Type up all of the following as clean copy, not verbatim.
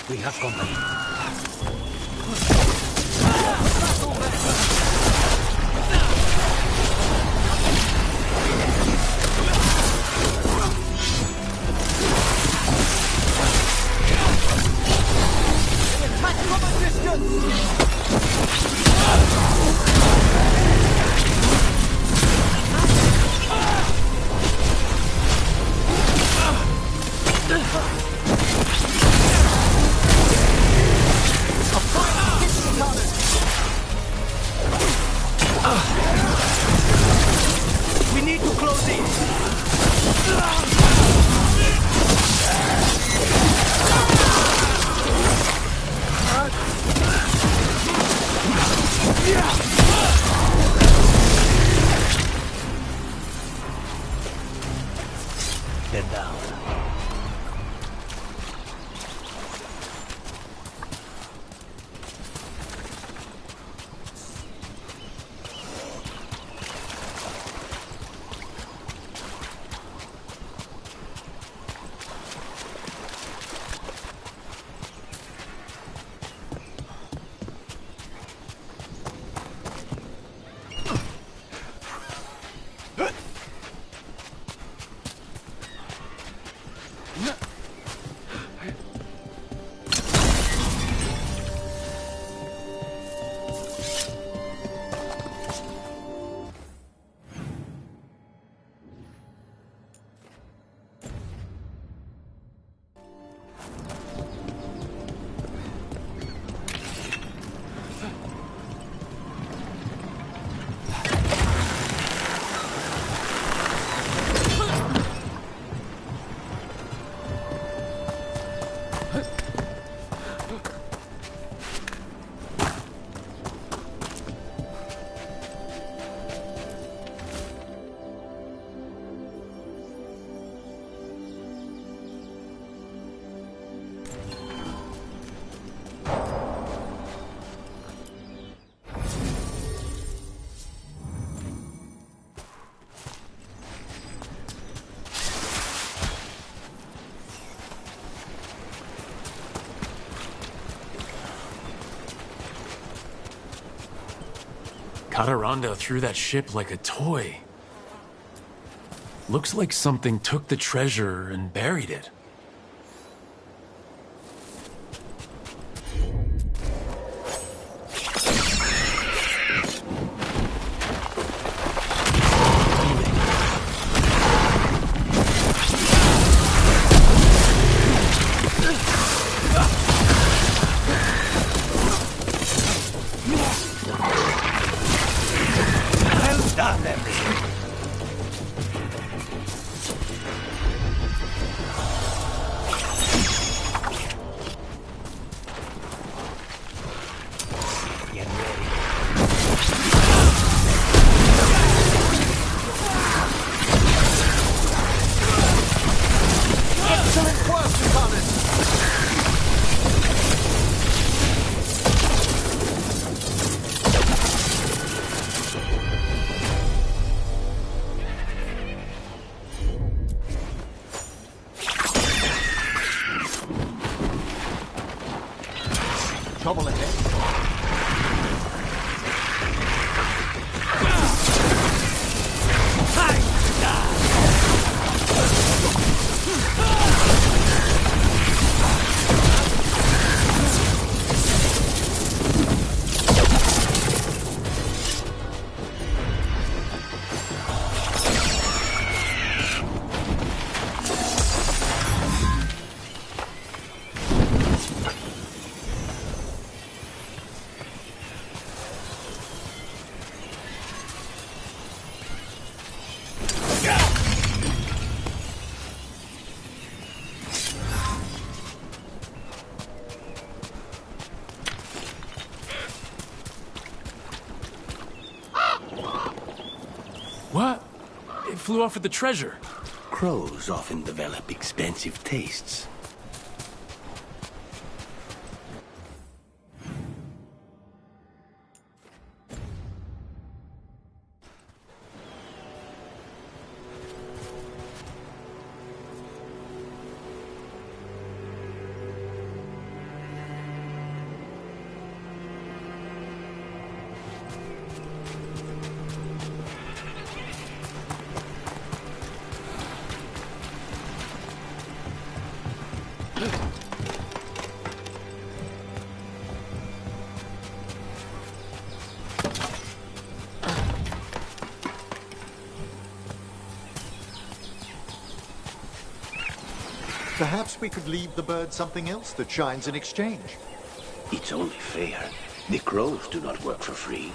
We have company. Attack from a distance! We need to close in. Get down. Cataranda threw that ship like a toy. Looks like something took the treasure and buried it. Trouble ahead. What? It flew off with the treasure. Crows often develop expensive tastes. Perhaps we could leave the bird something else that shines in exchange. It's only fair. The crows do not work for free.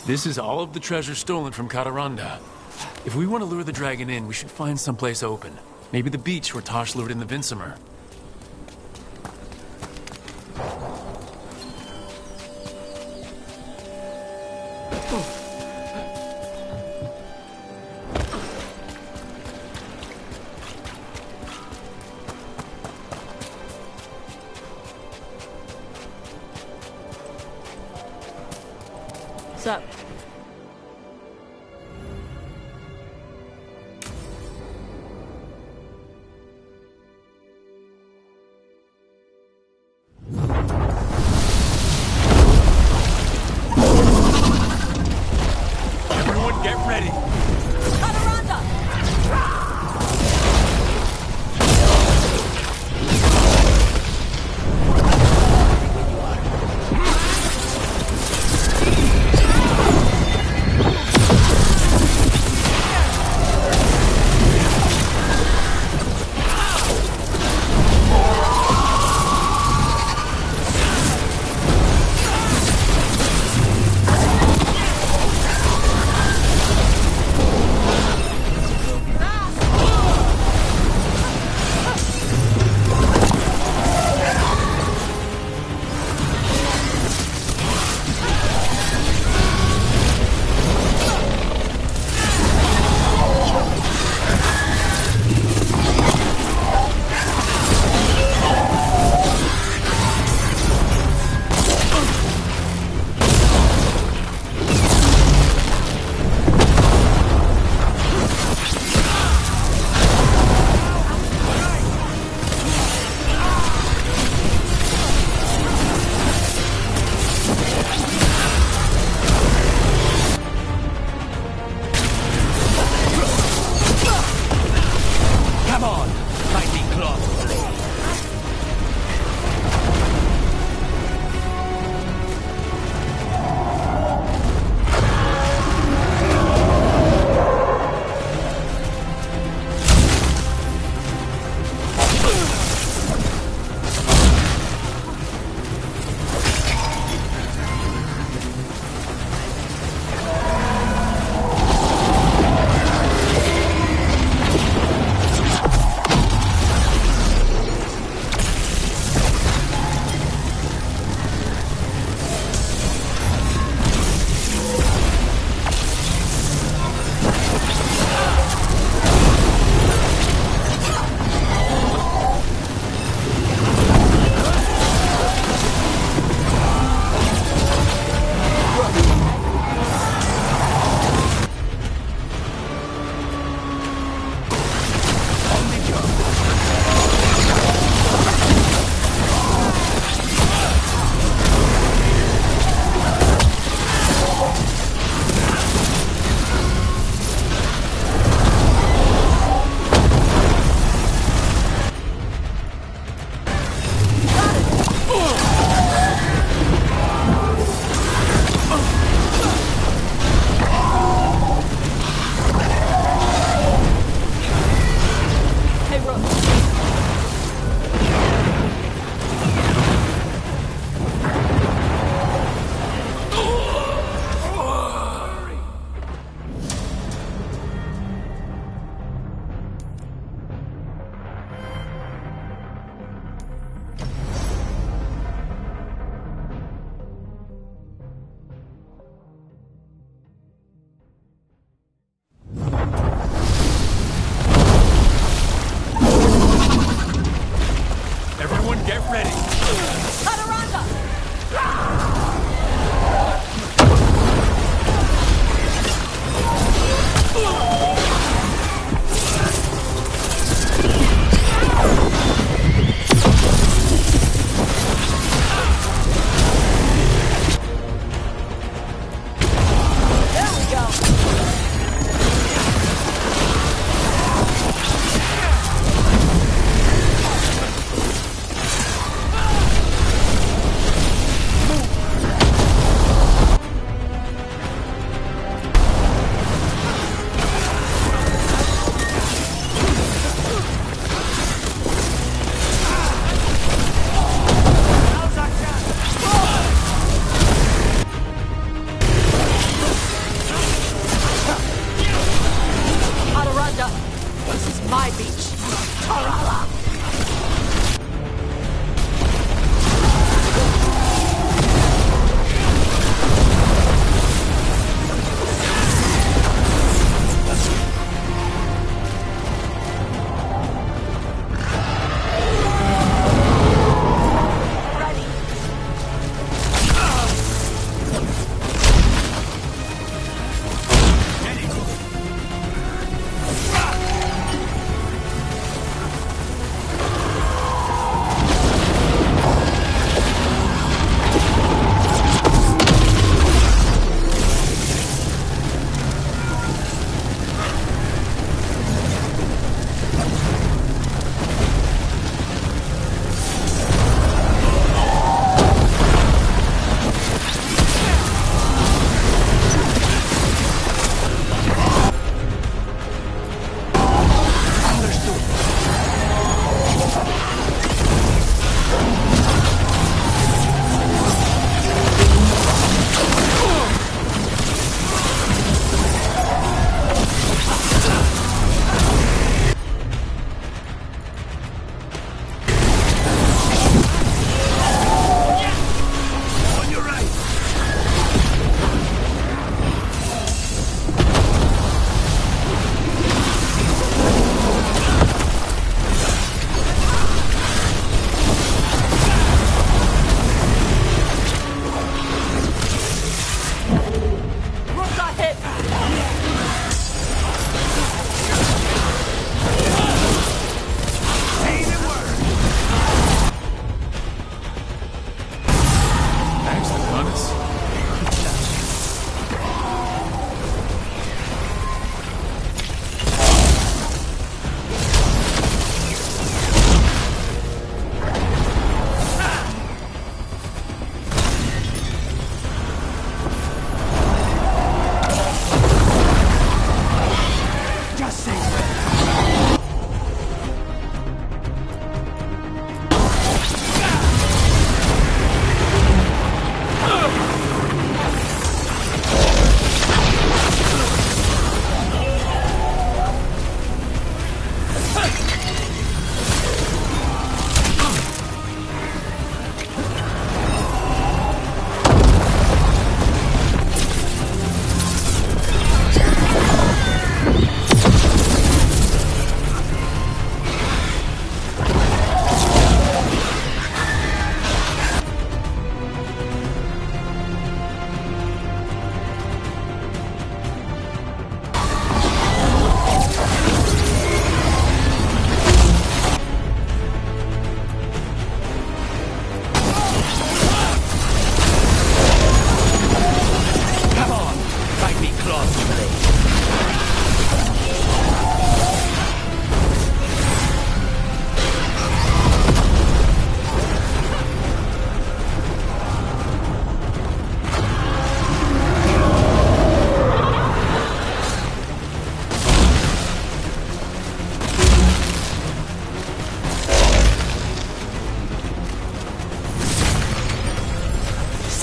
This is all of the treasure stolen from Cataranda. If we want to lure the dragon in, we should find someplace open. Maybe the beach where Tosh lured in the Vinsimer. What's up? Everyone get ready! Cataranda!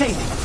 Save it!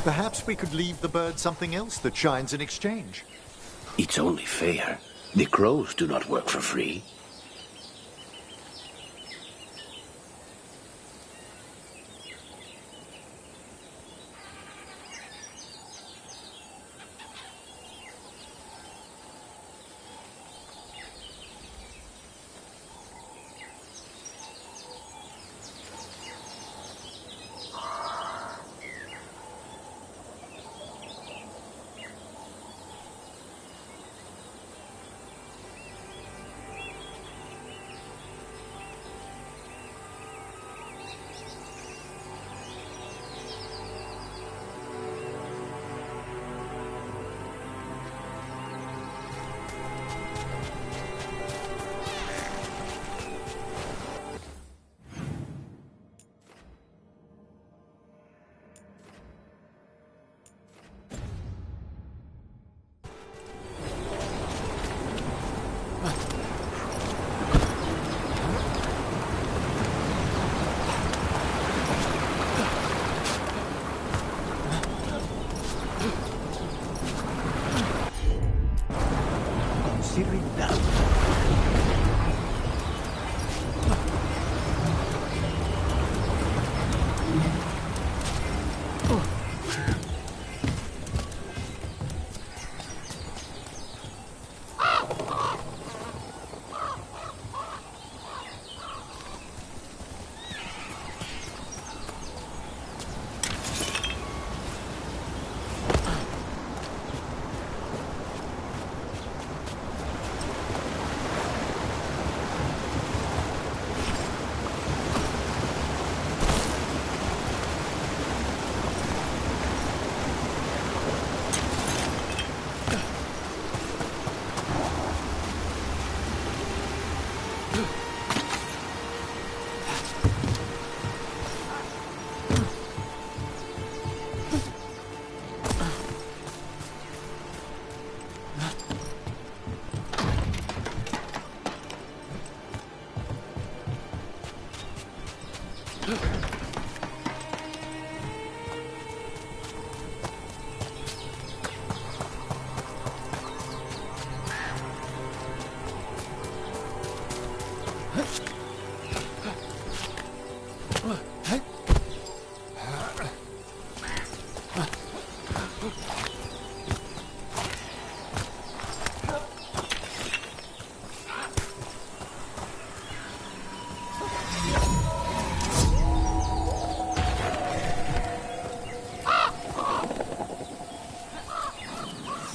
Perhaps we could leave the bird something else that shines in exchange. It's only fair. The crows do not work for free.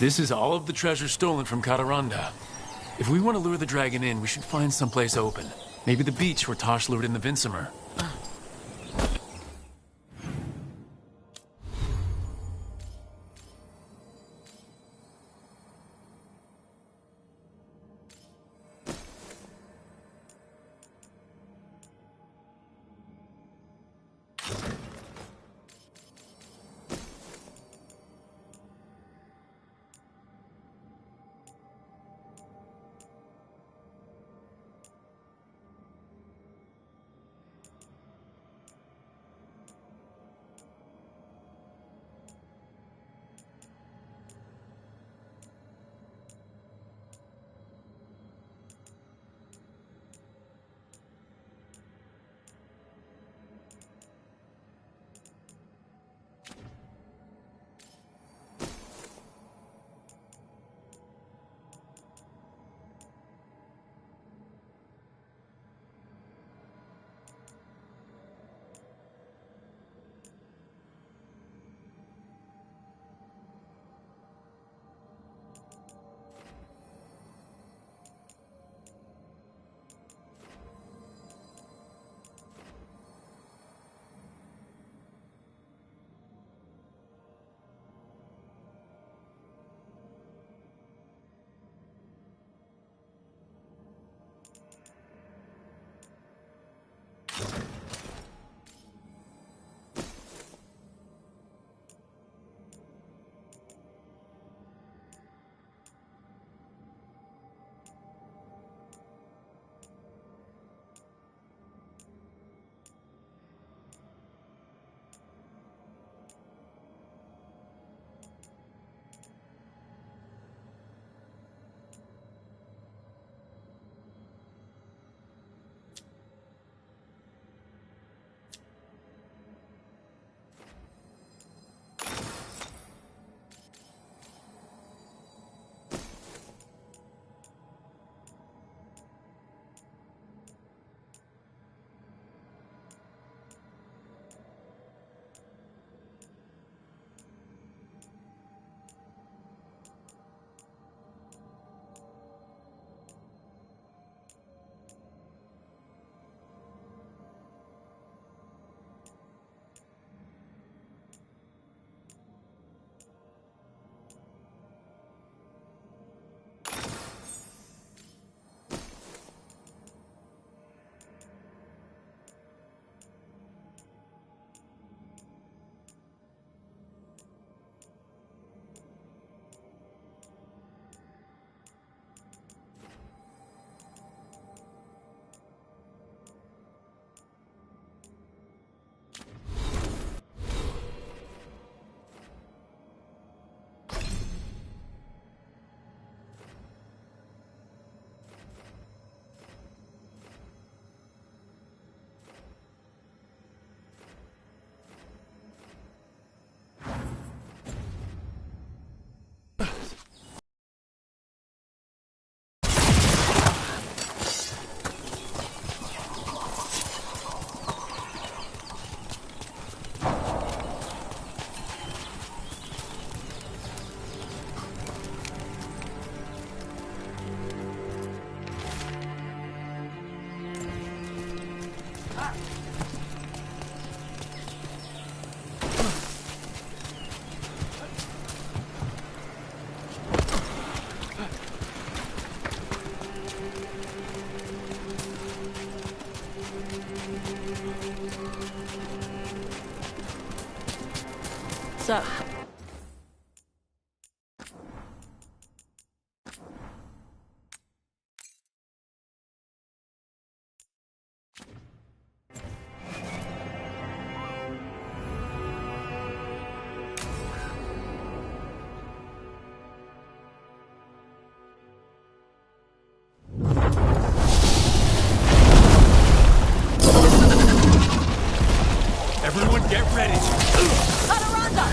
This is all of the treasure stolen from Cataranda. If we want to lure the dragon in, we should find someplace open. Maybe the beach where Tosh lured in the Vinsimer. Sup? Everyone get ready. Cataranda!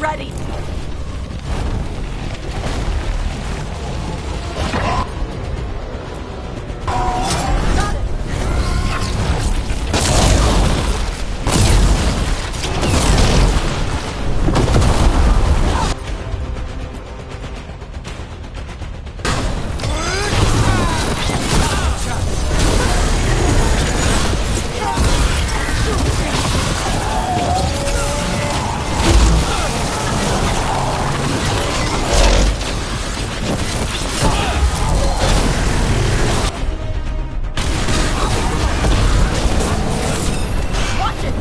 ready! Got it! Watch it!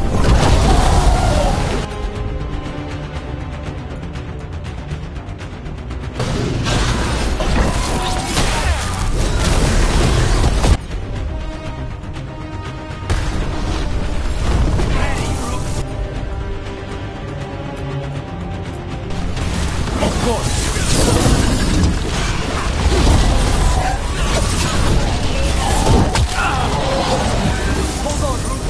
Of course. Hold on, Rook.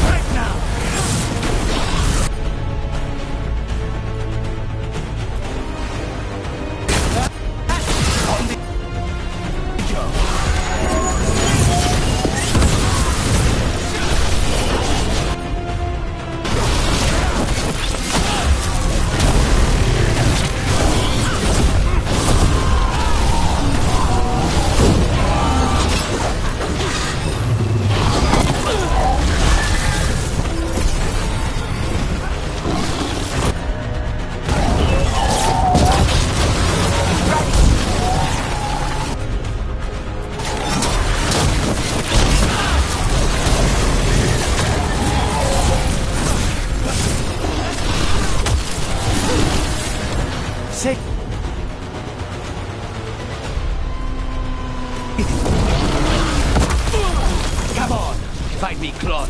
Right now. On the job. Say. Come on, fight me, Claude.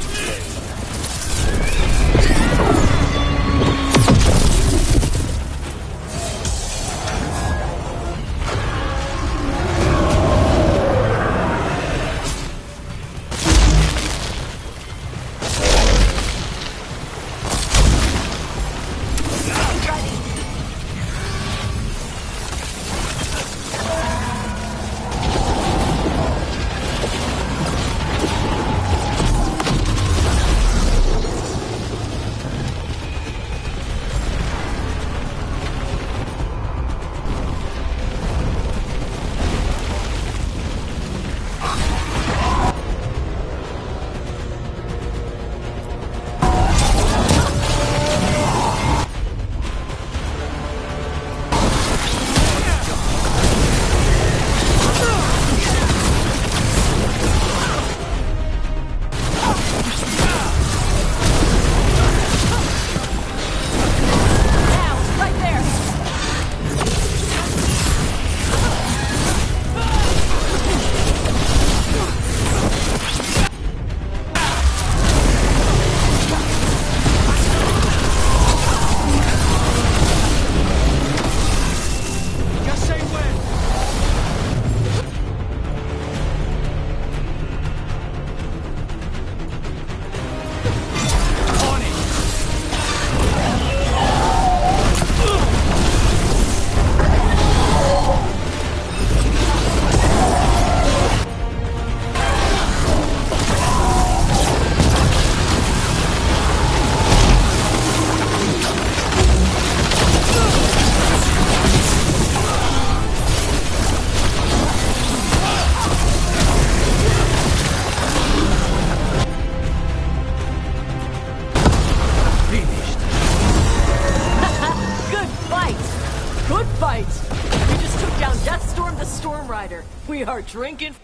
We are drinking.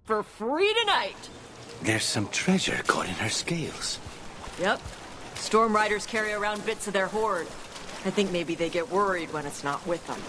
For free tonight. There's some treasure caught in her scales. Yep. Storm Riders carry around bits of their hoard. I think maybe they get worried when it's not with them.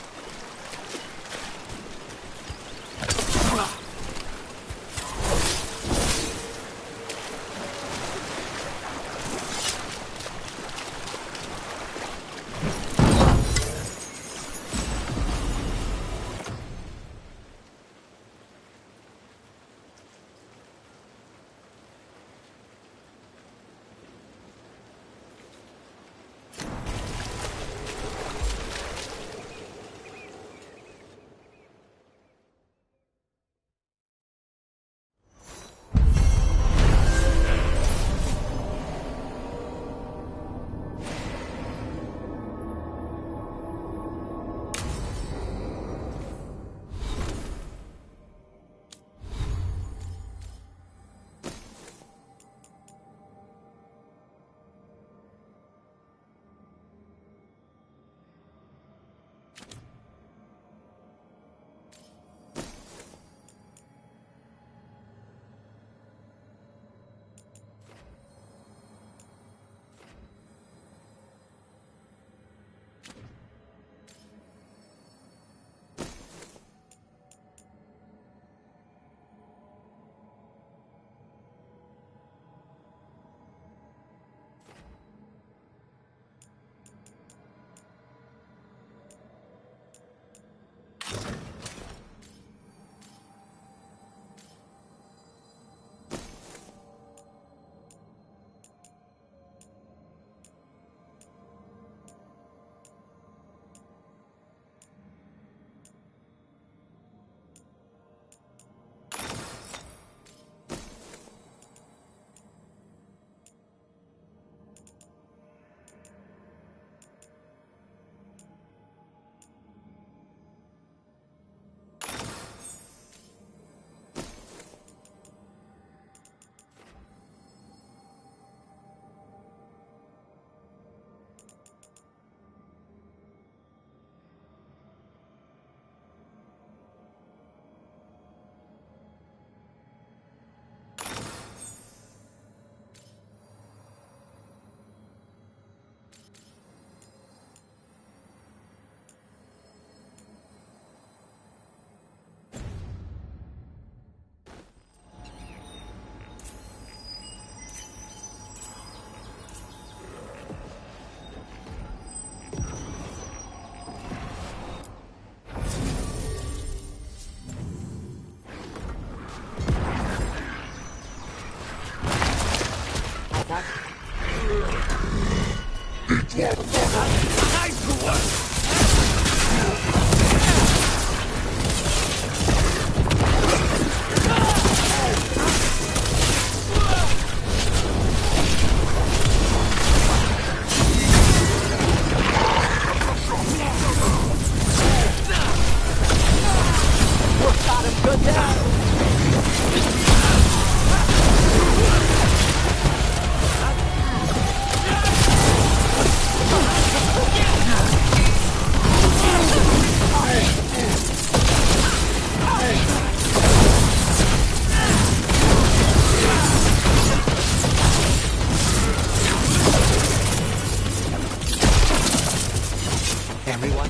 Everyone?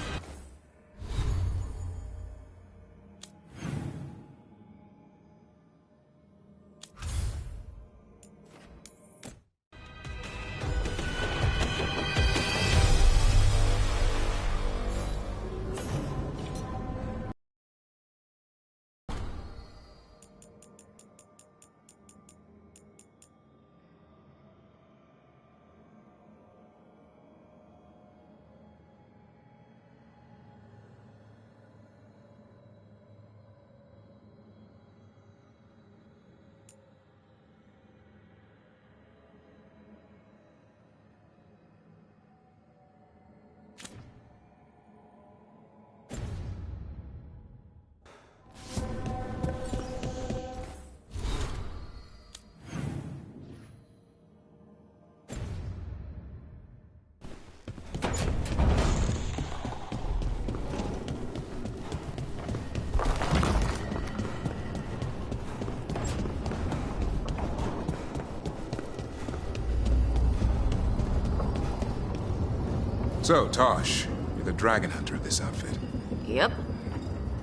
So, Tosh, you're the dragon hunter of this outfit. Yep.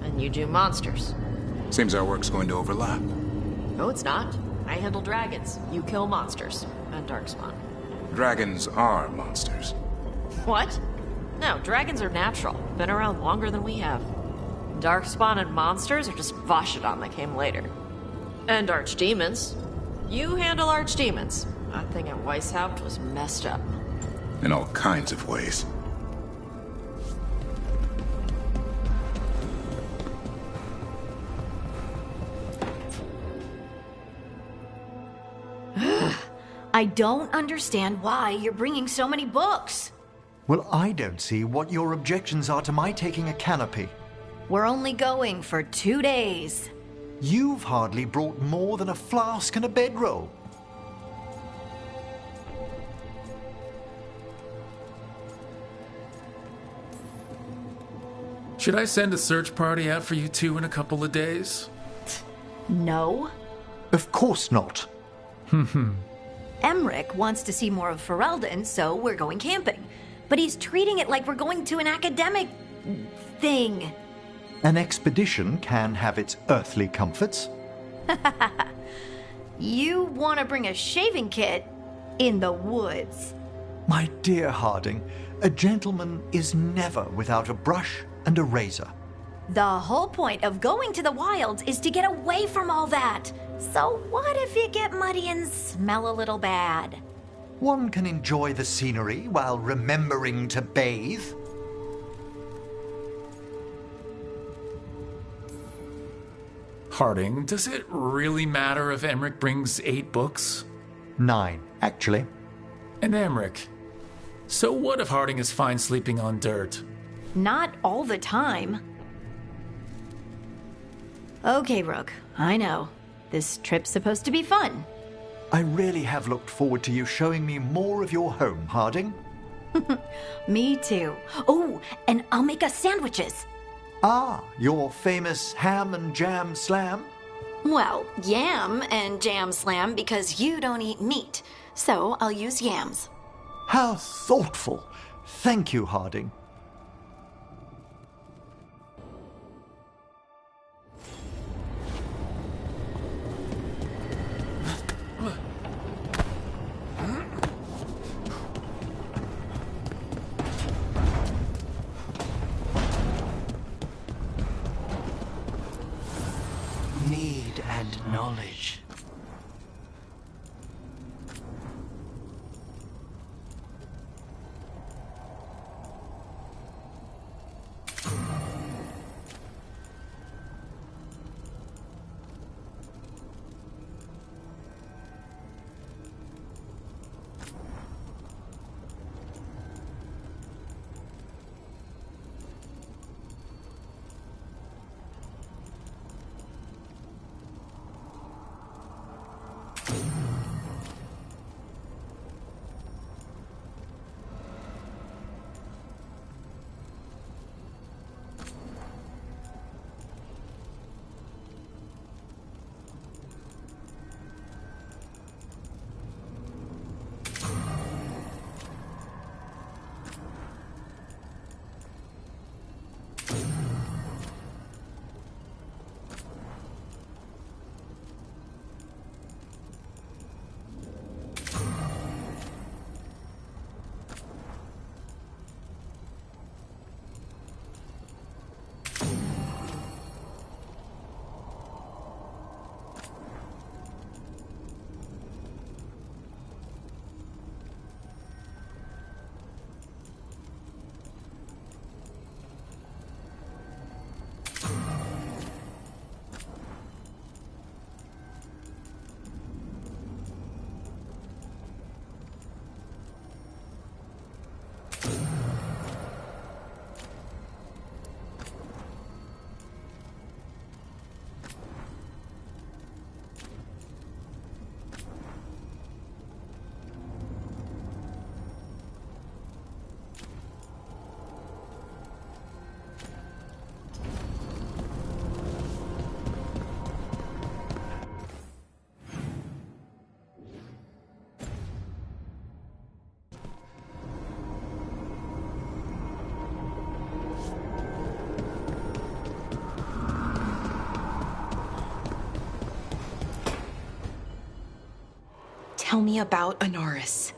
And you do monsters. Seems our work's going to overlap. No, it's not. I handle dragons. You kill monsters. And Darkspawn. Dragons are monsters. What? No, dragons are natural. Been around longer than we have. Darkspawn and monsters are just Vashidon that came later. And archdemons. You handle archdemons. That thing at Weishaupt was messed up. In all kinds of ways. I don't understand why you're bringing so many books. Well, I don't see what your objections are to my taking a canopy. We're only going for 2 days. You've hardly brought more than a flask and a bedroll. Should I send a search party out for you two in a couple of days? No. Of course not. Emmerich wants to see more of Ferelden, so we're going camping. But he's treating it like we're going to an academic thing. An expedition can have its earthly comforts. You want to bring a shaving kit in the woods. My dear Harding, a gentleman is never without a brush and a razor. The whole point of going to the wilds is to get away from all that. So what if you get muddy and smell a little bad? One can enjoy the scenery while remembering to bathe. Harding, does it really matter if Emmerich brings 8 books? 9, actually. And Emmerich, so what if Harding is fine sleeping on dirt? Not all the time. Okay, Rook, I know. This trip's supposed to be fun. I really have looked forward to you showing me more of your home, Harding. Me too. Oh, and I'll make us sandwiches. Ah, your famous ham and jam slam? Well, yam and jam slam because you don't eat meat. So I'll use yams. How thoughtful. Thank you, Harding. Need and knowledge. Tell me about Anaris.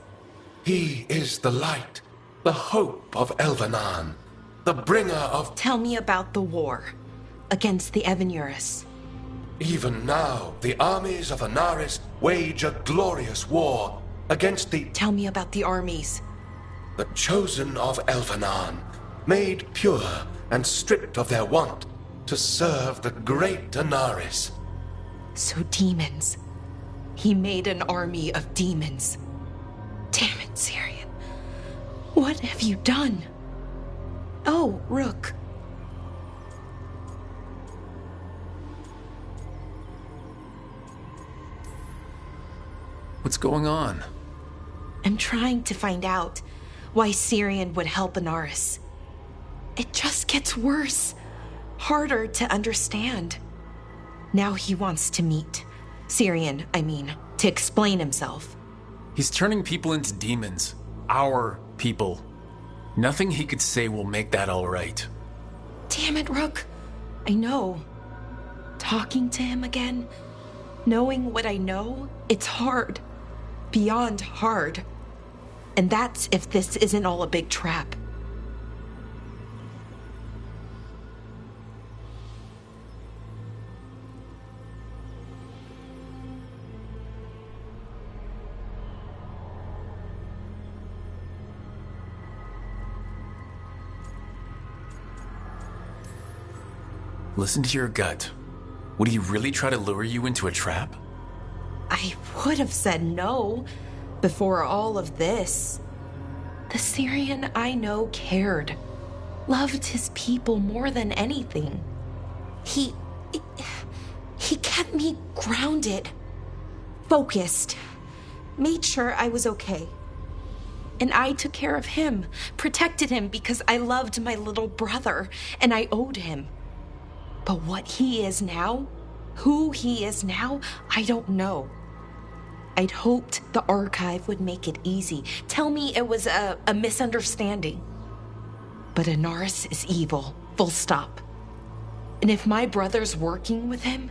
He is the light, the hope of Elvenan, the bringer of... Tell me about the war against the Evenuris. Even now, the armies of Anaris wage a glorious war against the... Tell me about the armies. The chosen of Elvenan, made pure and stripped of their want to serve the great Anaris. So demons. He made an army of demons. Damn it, Syrian. What have you done? Oh, Rook. What's going on? I'm trying to find out why Syrian would help Anaris. It just gets worse. Harder to understand. Now he wants to meet. Syrian, I mean, to explain himself. He's turning people into demons. Our people. Nothing he could say will make that all right. Damn it, Rook. I know. Talking to him again, knowing what I know, it's hard. Beyond hard. And that's if this isn't all a big trap. Listen to your gut. Would he really try to lure you into a trap? I would have said no before all of this. The Syrian I know cared, loved his people more than anything. He kept me grounded, focused, made sure I was okay. And I took care of him, protected him because I loved my little brother and I owed him. But what he is now, who he is now, I don't know. I'd hoped the archive would make it easy. Tell me it was a misunderstanding. But Anaris is evil, full stop. And if my brother's working with him...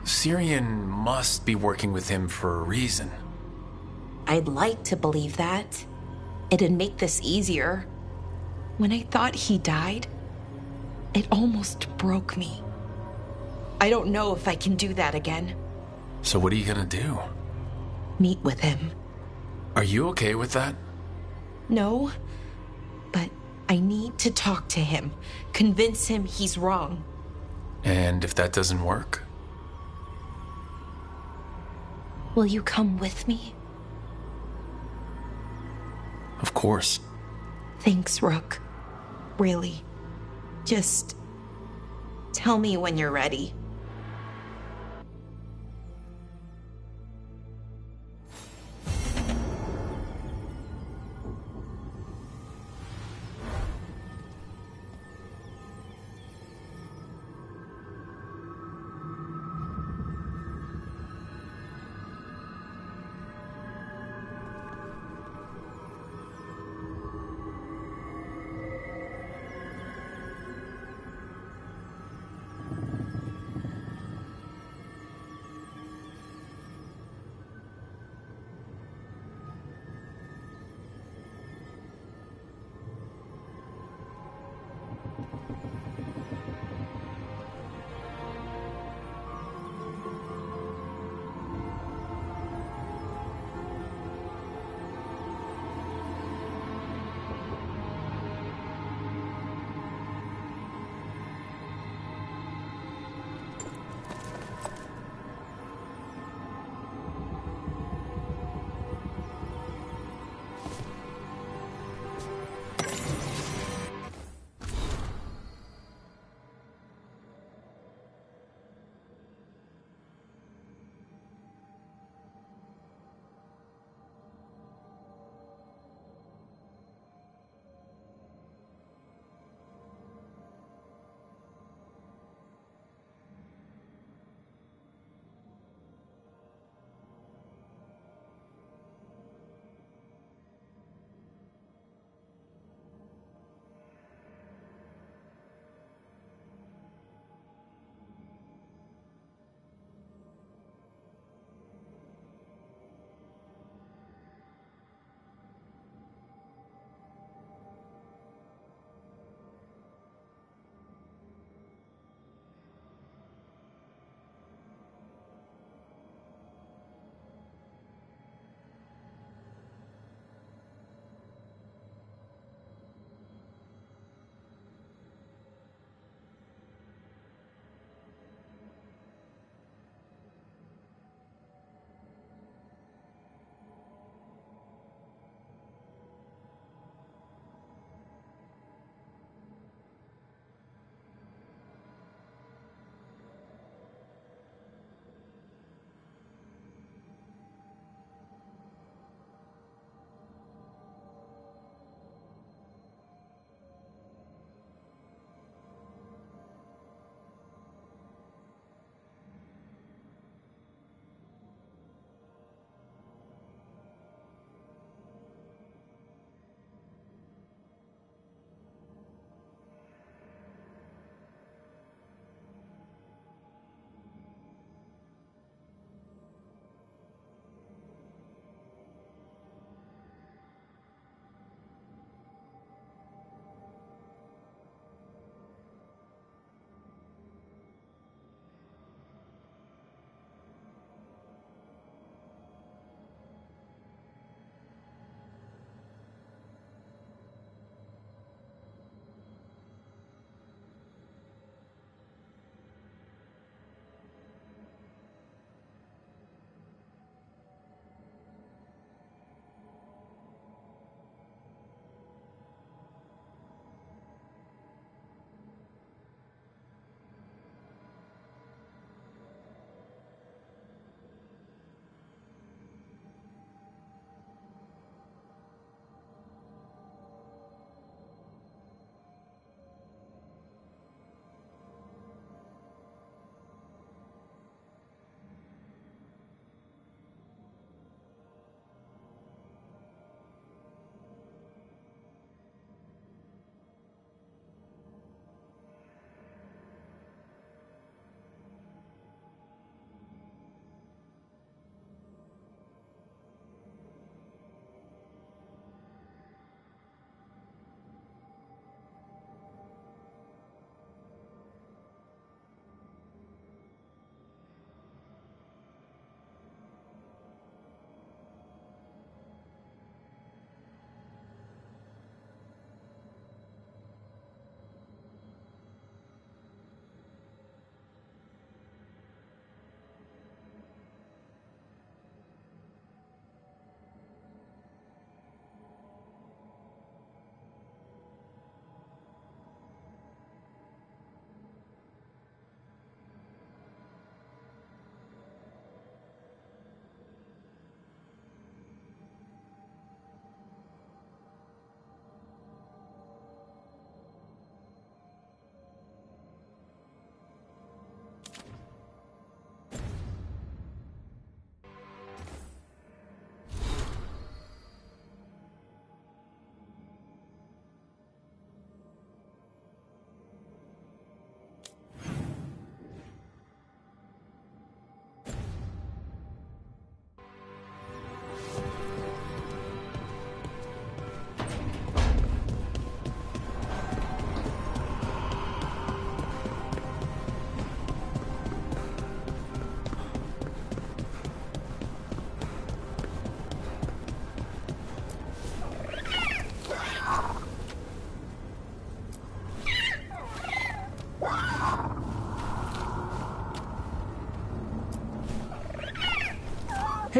Syrian must be working with him for a reason. I'd like to believe that. It'd make this easier. When I thought he died, it almost broke me. I don't know if I can do that again. So what are you gonna do? Meet with him. Are you okay with that? No, but I need to talk to him, convince him he's wrong. And if that doesn't work? Will you come with me? Of course. Thanks, Rook. Really. Just tell me when you're ready.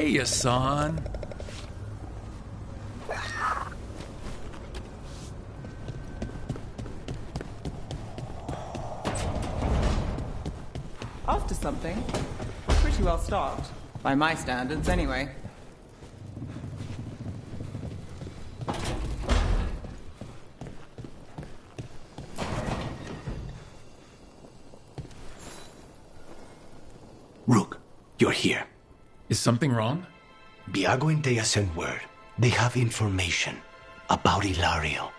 Hey, Hassan. After something. Pretty well stocked. By my standards, anyway. Rook, you're here. Is something wrong? Biago and Dea sent word. They have information about Ilario.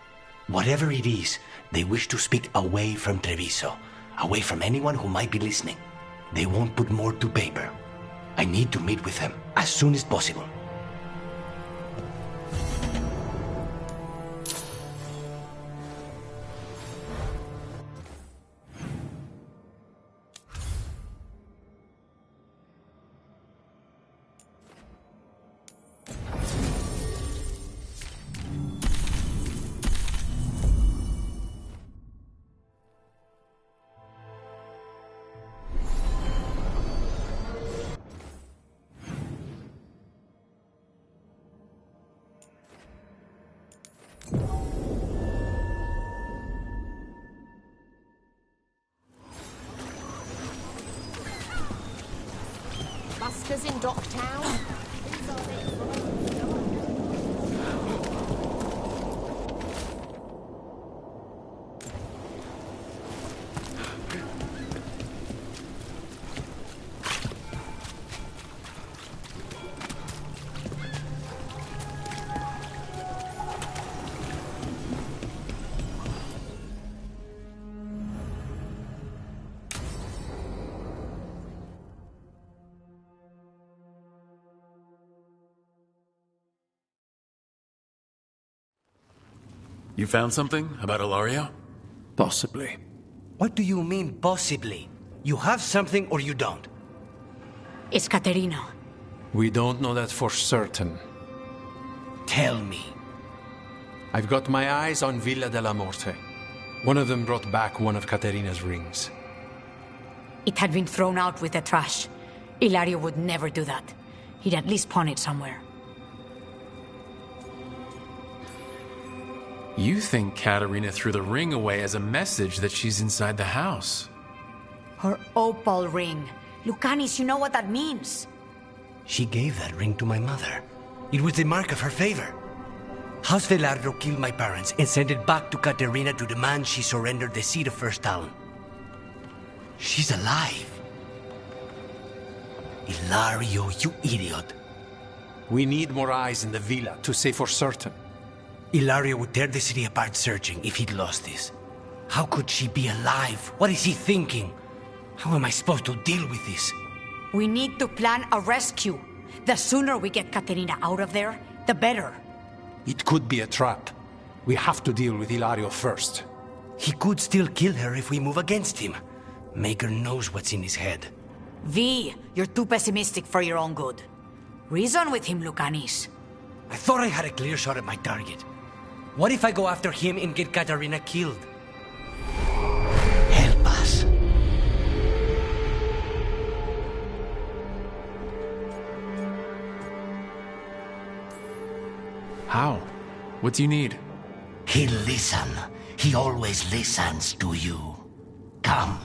Whatever it is, they wish to speak away from Treviso, away from anyone who might be listening. They won't put more to paper. I need to meet with them as soon as possible. Buskers in Docktown? You found something about Ilario? Possibly. What do you mean, possibly? You have something or you don't? It's Caterina. We don't know that for certain. Tell me. I've got my eyes on Villa della Morte. One of them brought back one of Caterina's rings. It had been thrown out with the trash. Ilario would never do that. He'd at least pawn it somewhere. You think Katerina threw the ring away as a message that she's inside the house. Her opal ring. Lucanis, you know what that means. She gave that ring to my mother. It was the mark of her favor. House Veilguard killed my parents and sent it back to Caterina to demand she surrender the seat of First Talon. She's alive. Ilario, you idiot. We need more eyes in the villa to say for certain. Ilario would tear the city apart searching if he'd lost this. How could she be alive? What is he thinking? How am I supposed to deal with this? We need to plan a rescue. The sooner we get Caterina out of there, the better. It could be a trap. We have to deal with Ilario first. He could still kill her if we move against him. Maker knows what's in his head. V, you're too pessimistic for your own good. Reason with him, Lucanis. I thought I had a clear shot at my target. What if I go after him and get Caterina killed? Help us. How? What do you need? He'll listen. He always listens to you. Come.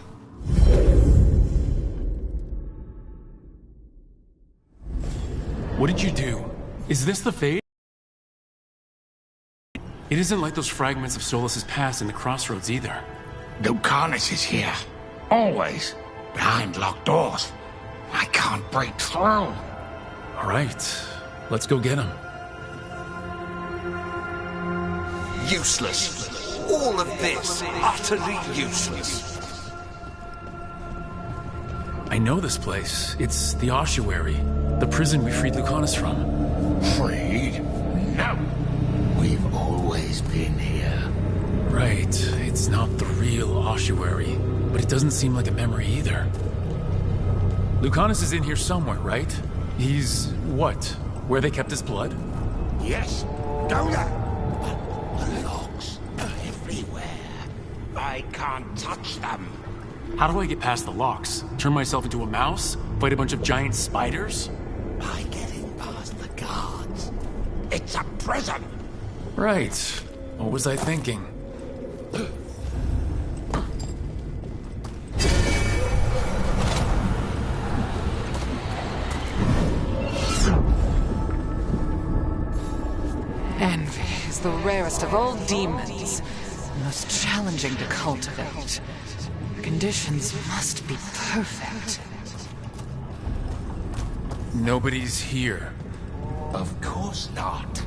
What did you do? Is this the fate? It isn't like those fragments of Solas's past in the crossroads either. Lucanis is here. Always. Behind locked doors. I can't break through. All right. Let's go get him. Useless. All of this, utterly useless. I know this place. It's the ossuary. The prison we freed Lucanus from. Freed? No. We've always been here. Right. It's not the real ossuary. But it doesn't seem like a memory either. Lucanus is in here somewhere, right? He's... what? Where they kept his blood? Yes. Go there. But the locks are everywhere. I can't touch them. How do I get past the locks? Turn myself into a mouse? Fight a bunch of giant spiders? By getting prison! Right. What was I thinking? Envy is the rarest of all demons, most challenging to cultivate. The conditions must be perfect. Nobody's here. Of course not.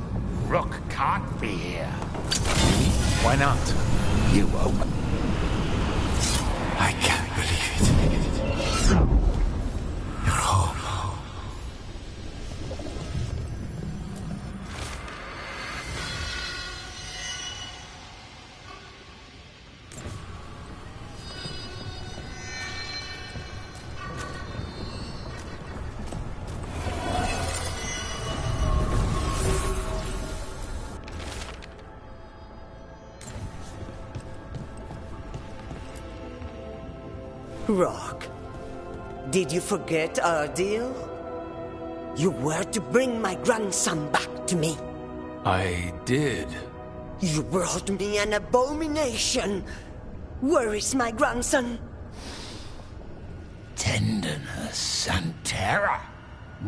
Rook can't be here. Why not? You won't. I can't believe it. You're home. Rock, did you forget our deal? You were to bring my grandson back to me. I did. You brought me an abomination. Where is my grandson? Tenderness and terror.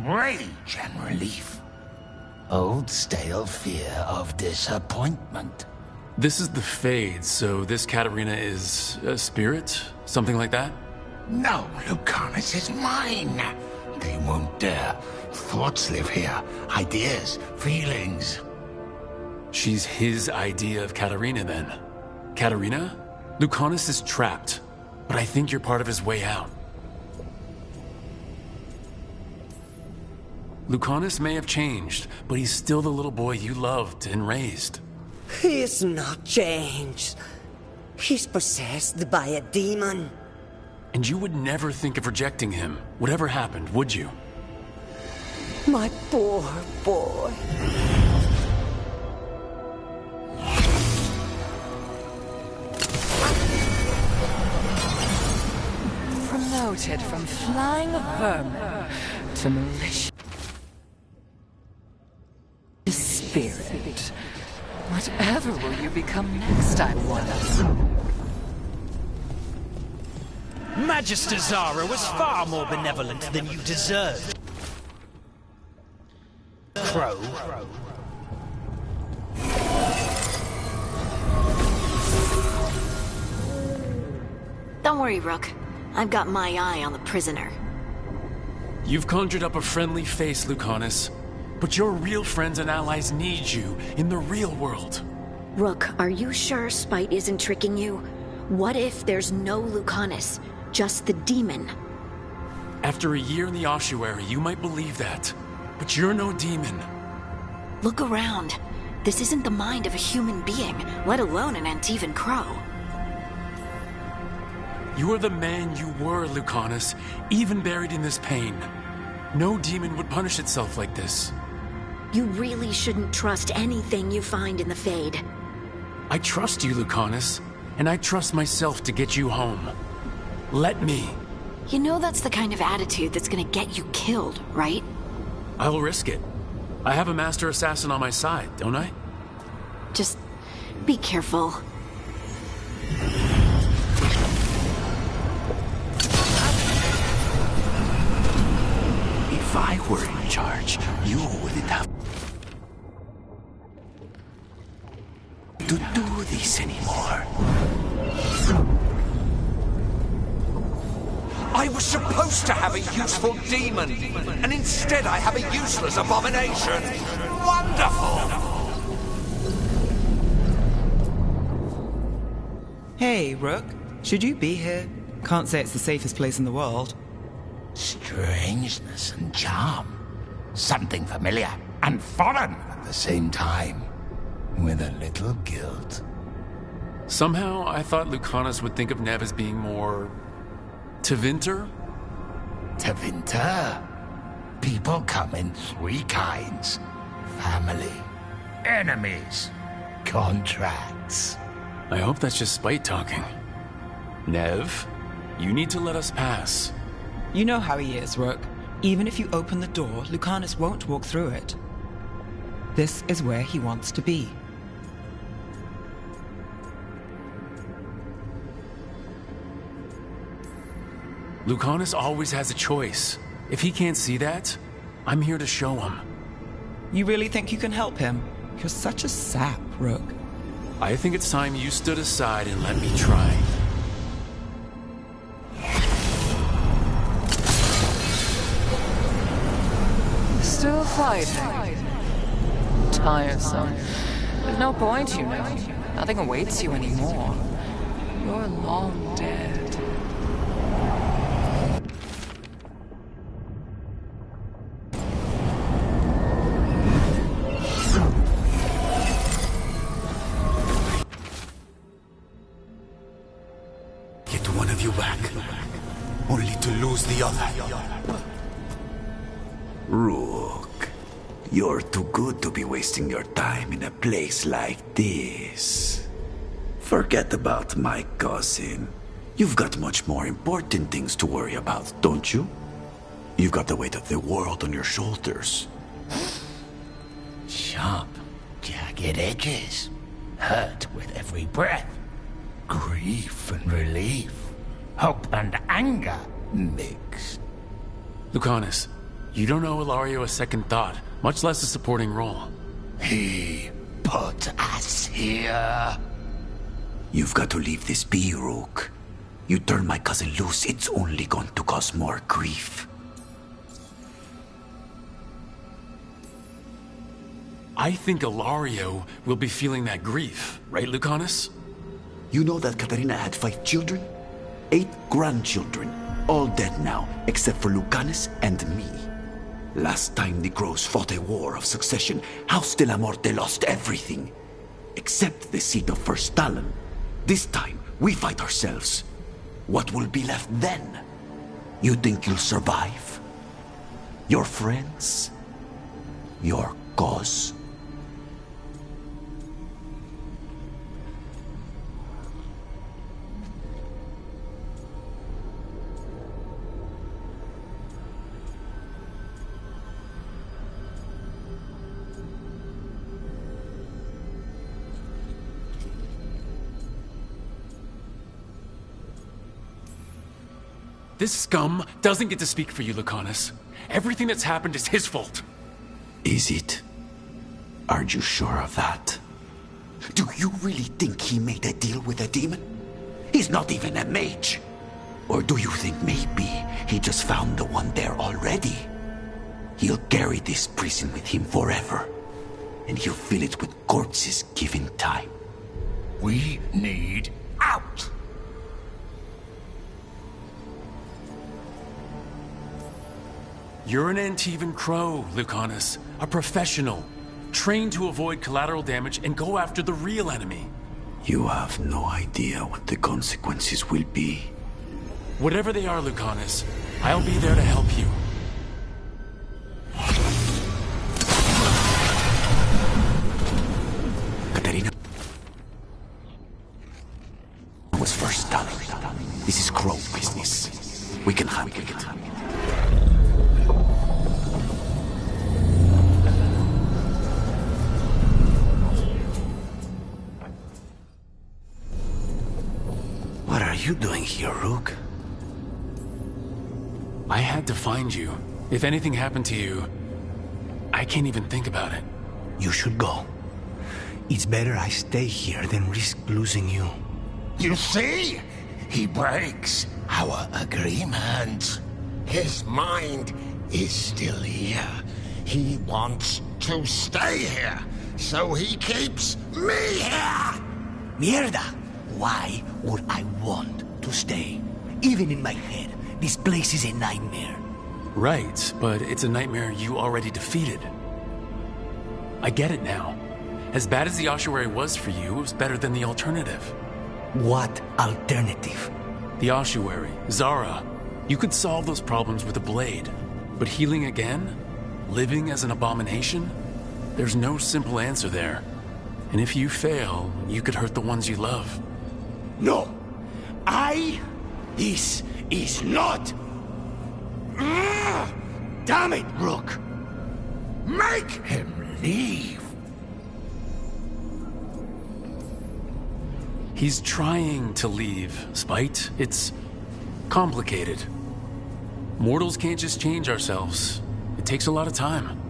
Rage and relief. Old stale fear of disappointment. This is the Fade, so this Katarina is a spirit? Something like that? No, Lucanus is mine. They won't dare. Thoughts live here. Ideas, feelings. She's his idea of Katarina, then. Katarina? Lucanus is trapped, but I think you're part of his way out. Lucanus may have changed, but he's still the little boy you loved and raised. He's not changed. He's possessed by a demon. And you would never think of rejecting him, whatever happened, would you? My poor boy. Promoted from flying vermin to malicious spirit. Whatever will you become next, I wonder? Magister Zara was far more benevolent than you deserved. Crow. Don't worry, Rook. I've got my eye on the prisoner. You've conjured up a friendly face, Lucanus. But your real friends and allies need you in the real world. Rook, are you sure Spite isn't tricking you? What if there's no Lucanus, just the demon? After a year in the ossuary, you might believe that. But you're no demon. Look around. This isn't the mind of a human being, let alone an Antivan Crow. You are the man you were, Lucanus, even buried in this pain. No demon would punish itself like this. You really shouldn't trust anything you find in the Fade. I trust you, Lucanus, and I trust myself to get you home. Let me. You know that's the kind of attitude that's gonna get you killed, right? I'll risk it. I have a master assassin on my side, don't I? Just be careful. If I were in charge, you wouldn't have to do this anymore. I was supposed to have a useful demon, and instead I have a useless abomination. Wonderful! Hey, Rook. Should you be here? Can't say it's the safest place in the world. Strangeness and charm. Something familiar and foreign at the same time. With a little guilt. Somehow, I thought Lucanus would think of Nev as being more... Tevinter? Tevinter? People come in three kinds. Family, enemies, contracts. I hope that's just Spite talking. Nev, you need to let us pass. You know how he is, Rook. Even if you open the door, Lucanus won't walk through it. This is where he wants to be. Lucanus always has a choice. If he can't see that, I'm here to show him. You really think you can help him? You're such a sap, Rook. I think it's time you stood aside and let me try. Still fighting. Tiresome. There's no point, you know. Nothing awaits you anymore. You're long dead. Get one of you back, only to lose the other. Rook, you're too good to be wasting your time in a place like this. Forget about my cousin. You've got much more important things to worry about, don't you? You've got the weight of the world on your shoulders. Sharp, jagged edges. Hurt with every breath. Grief and relief. Hope and anger mixed. Lucanus, you don't owe Ilario a second thought, much less a supporting role. He put us here. You've got to leave this be, Rook. You turn my cousin loose, it's only going to cause more grief. I think Ilario will be feeling that grief, right, Lucanus? You know that Katarina had 5 children? 8 grandchildren, all dead now, except for Lucanus and me. Last time the Crows fought a war of succession, House de la Morte lost everything. Except the seat of First Talon. This time, we fight ourselves. What will be left then? You think you'll survive? Your friends? Your cause? This scum doesn't get to speak for you, Lucanus. Everything that's happened is his fault. Is it? Are you sure of that? Do you really think he made a deal with a demon? He's not even a mage. Or do you think maybe he just found the one there already? He'll carry this prison with him forever. And he'll fill it with corpses given time. We need out. You're an Antivan Crow, Lucanus. A professional. Trained to avoid collateral damage and go after the real enemy. You have no idea what the consequences will be. Whatever they are, Lucanus, I'll be there to help you. Katarina was first done. This is Crow business. We can handle it. What are you doing here, Rook? I had to find you. If anything happened to you, I can't even think about it. You should go. It's better I stay here than risk losing you. You see? He breaks our agreement. His mind is still here. He wants to stay here, so he keeps me here! Mierda! Why would I want to stay? Even in my head, this place is a nightmare. Right, but it's a nightmare you already defeated. I get it now. As bad as the ossuary was for you, it was better than the alternative. What alternative? The ossuary, Zara. You could solve those problems with a blade. But healing again? Living as an abomination? There's no simple answer there. And if you fail, you could hurt the ones you love. No! This is not... Damn it, Rook! Make him leave! He's trying to leave, Spite. It's complicated. Mortals can't just change ourselves. It takes a lot of time.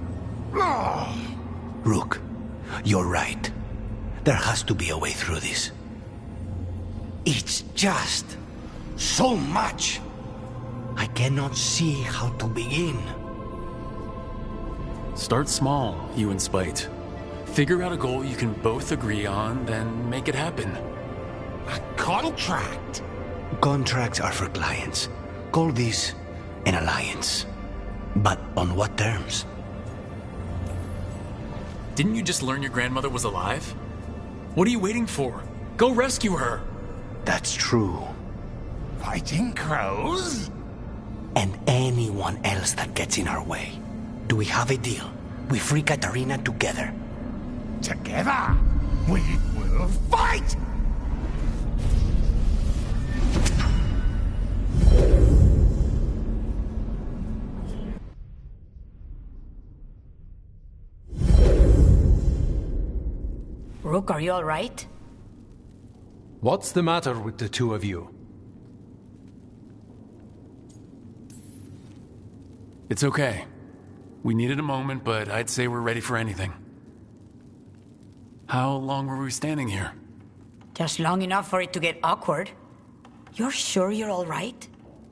Rook, you're right. There has to be a way through this. It's just so much. I cannot see how to begin. Start small, you and Spite. Figure out a goal you can both agree on, then make it happen. A contract? Contracts are for clients. Call this an alliance. But on what terms? Didn't you just learn your grandmother was alive? What are you waiting for? Go rescue her! That's true. Fighting crows? And anyone else that gets in our way. Do we have a deal? We free Katarina together. Together, we will fight! Rook, are you all right? What's the matter with the two of you? It's okay. We needed a moment, but I'd say we're ready for anything. How long were we standing here? Just long enough for it to get awkward. You're sure you're all right?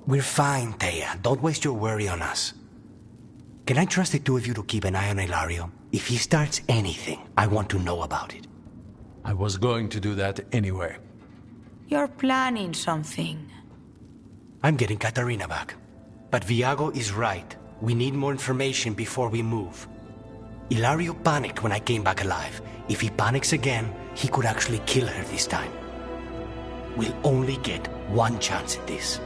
We're fine, Thea. Don't waste your worry on us. Can I trust the two of you to keep an eye on Ilario? If he starts anything, I want to know about it. I was going to do that anyway. You're planning something. I'm getting Katarina back. But Viago is right. We need more information before we move. Ilario panicked when I came back alive. If he panics again, he could actually kill her this time. We'll only get one chance at this.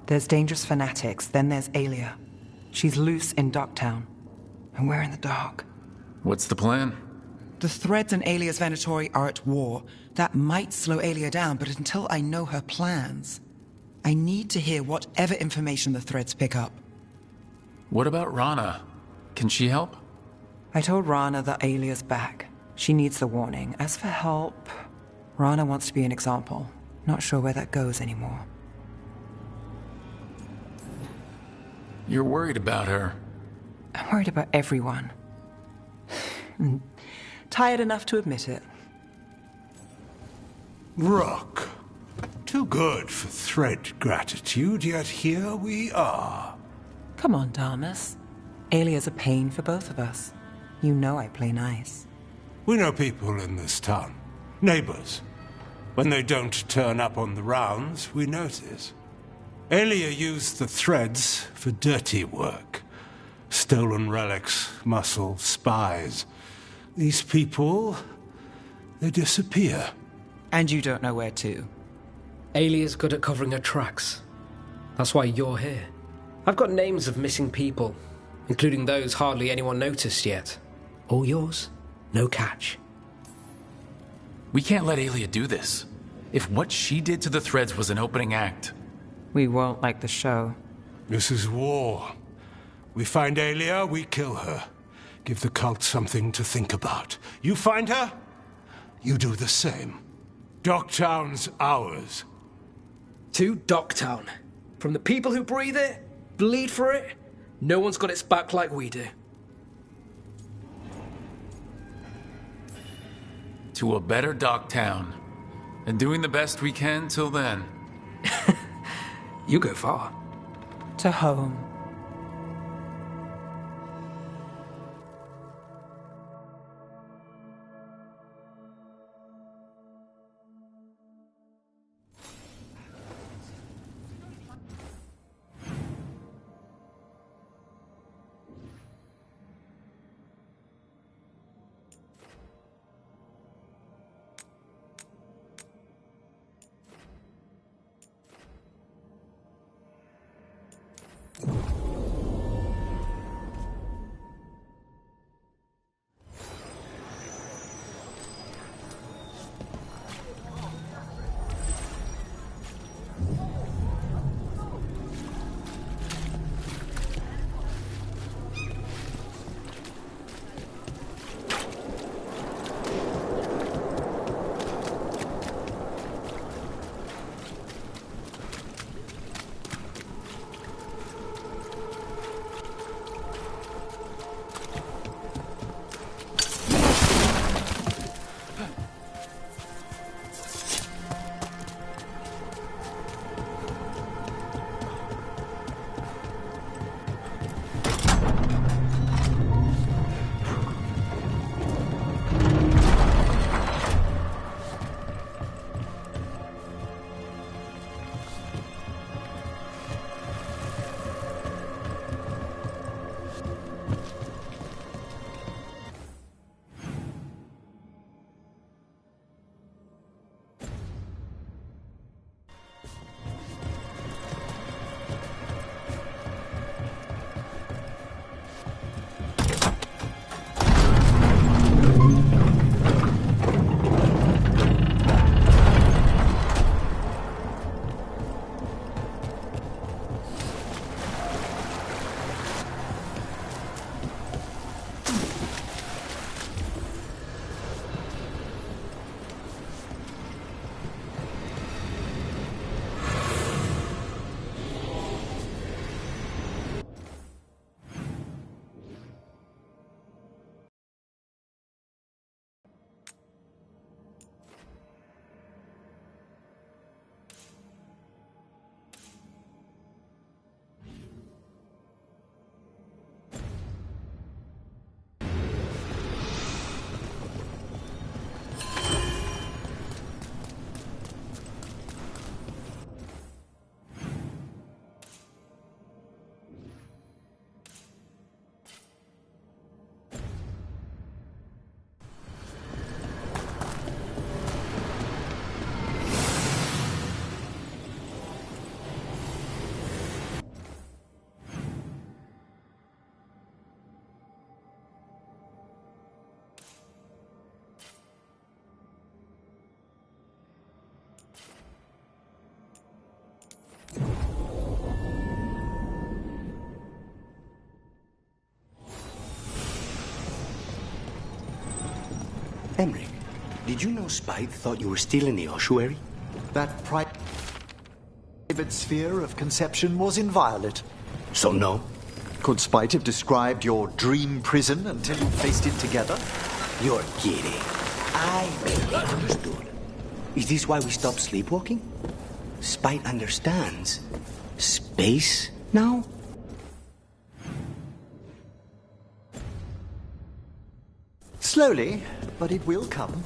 There's dangerous fanatics, then there's Aelia. She's loose in Ducktown, and we're in the dark. What's the plan? The Threads and Aelia's Venatori are at war. That might slow Aelia down, but until I know her plans, I need to hear whatever information the Threads pick up. What about Rana? Can she help? I told Rana that Aelia's back. She needs the warning. As for help, Rana wants to be an example. Not sure where that goes anymore. You're worried about her. I'm worried about everyone. I'm tired enough to admit it. Rook. Too good for thread gratitude, yet here we are. Come on, Damas. Aelia's a pain for both of us. You know I play nice. We know people in this town. Neighbors. When they don't turn up on the rounds, we notice. Aelia used the Threads for dirty work. Stolen relics, muscle, spies. These people, they disappear. And you don't know where to. Aelia's good at covering her tracks. That's why you're here. I've got names of missing people, including those hardly anyone noticed yet. All yours, no catch. We can't let Aelia do this. If what she did to the Threads was an opening act, we won't like the show. This is war. We find Aelia, we kill her. Give the cult something to think about. You find her, you do the same. Docktown's ours. To Docktown. From the people who breathe it, bleed for it, no one's got its back like we do. To a better Docktown. And doing the best we can till then. You go far. To home. Emric, did you know Spite thought you were still in the ossuary? That private sphere of conception was inviolate. So no? Could Spite have described your dream prison until you faced it together? You're kidding. I barely understood. Is this why we stopped sleepwalking? Spite understands. Space now? Slowly, but it will come.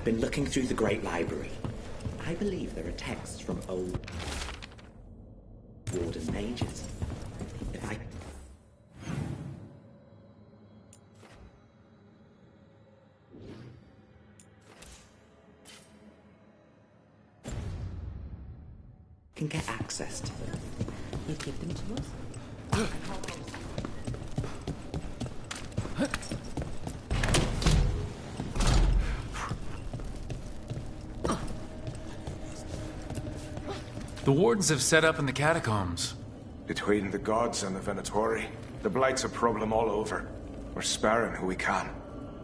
I've been looking through the Great Library. I believe there are texts from old Warden mages. If I... can get access to them, you give them to us? The Wardens have set up in the catacombs. Between the gods and the Venatori, the Blight's a problem all over. We're sparing who we can.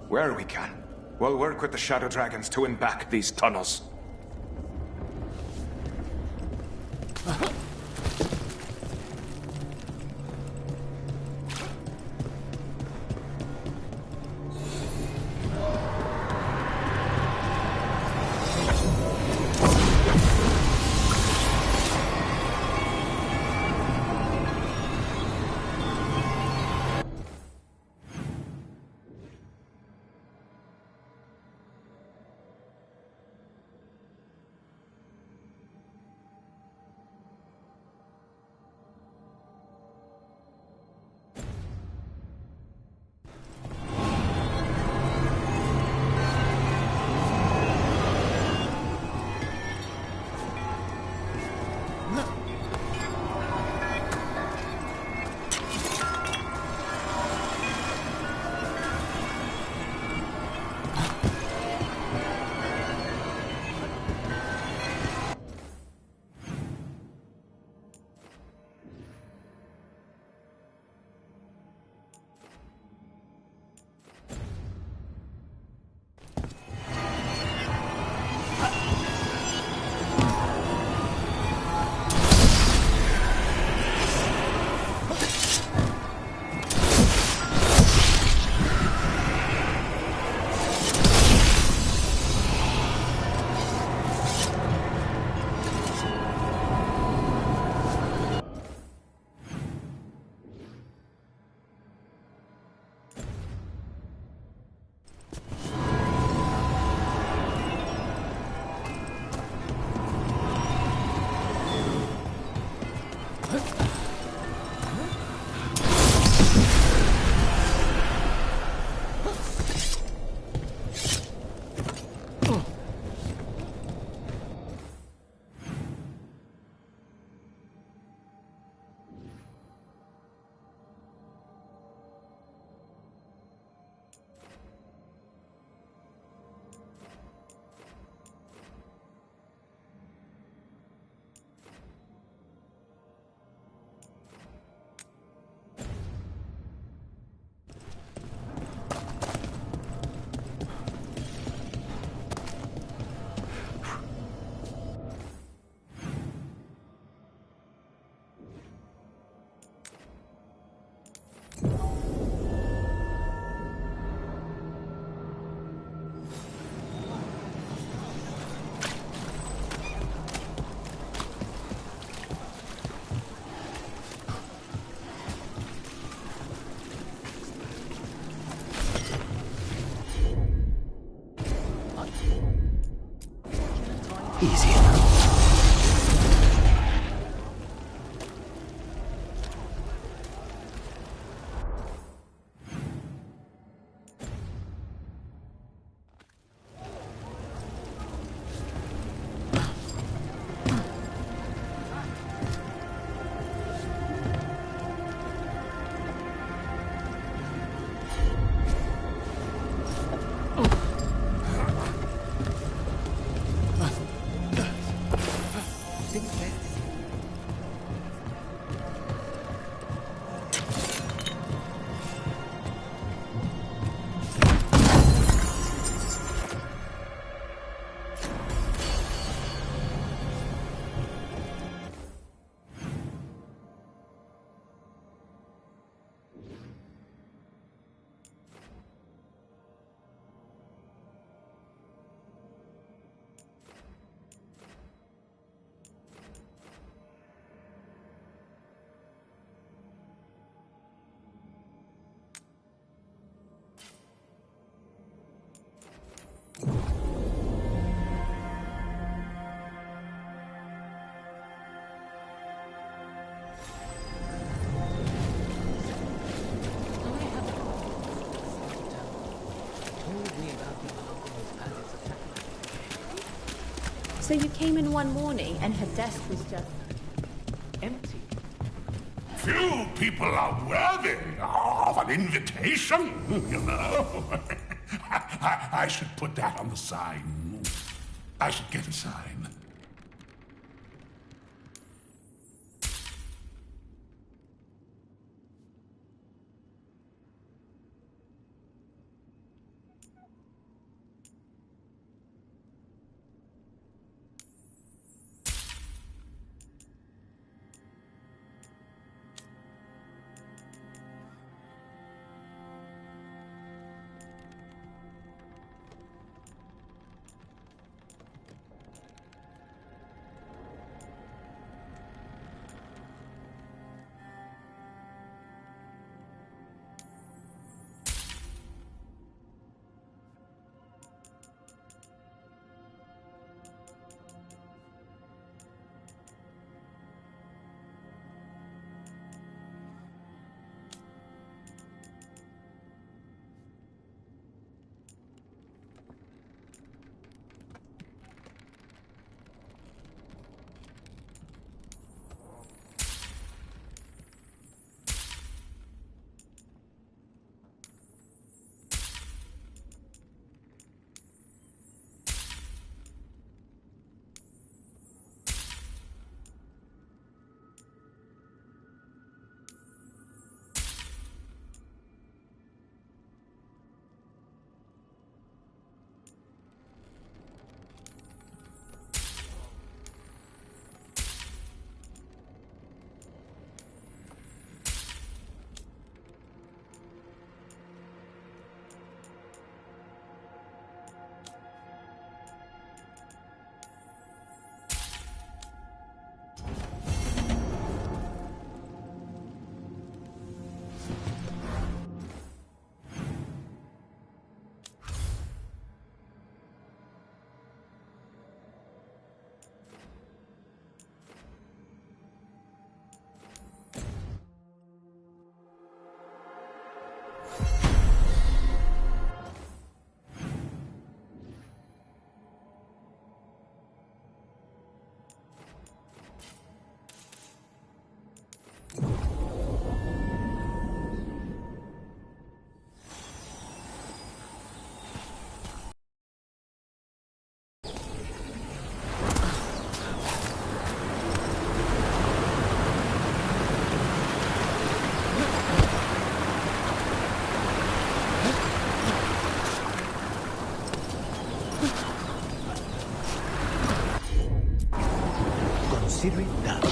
Where we can. We'll work with the Shadow Dragons to win back these tunnels. Easy enough. So you came in one morning and her desk was just empty. Few people are worthy of an invitation, you know. I should put that on the sign. I should get a sign. Consider it done.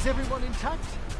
Is everyone intact?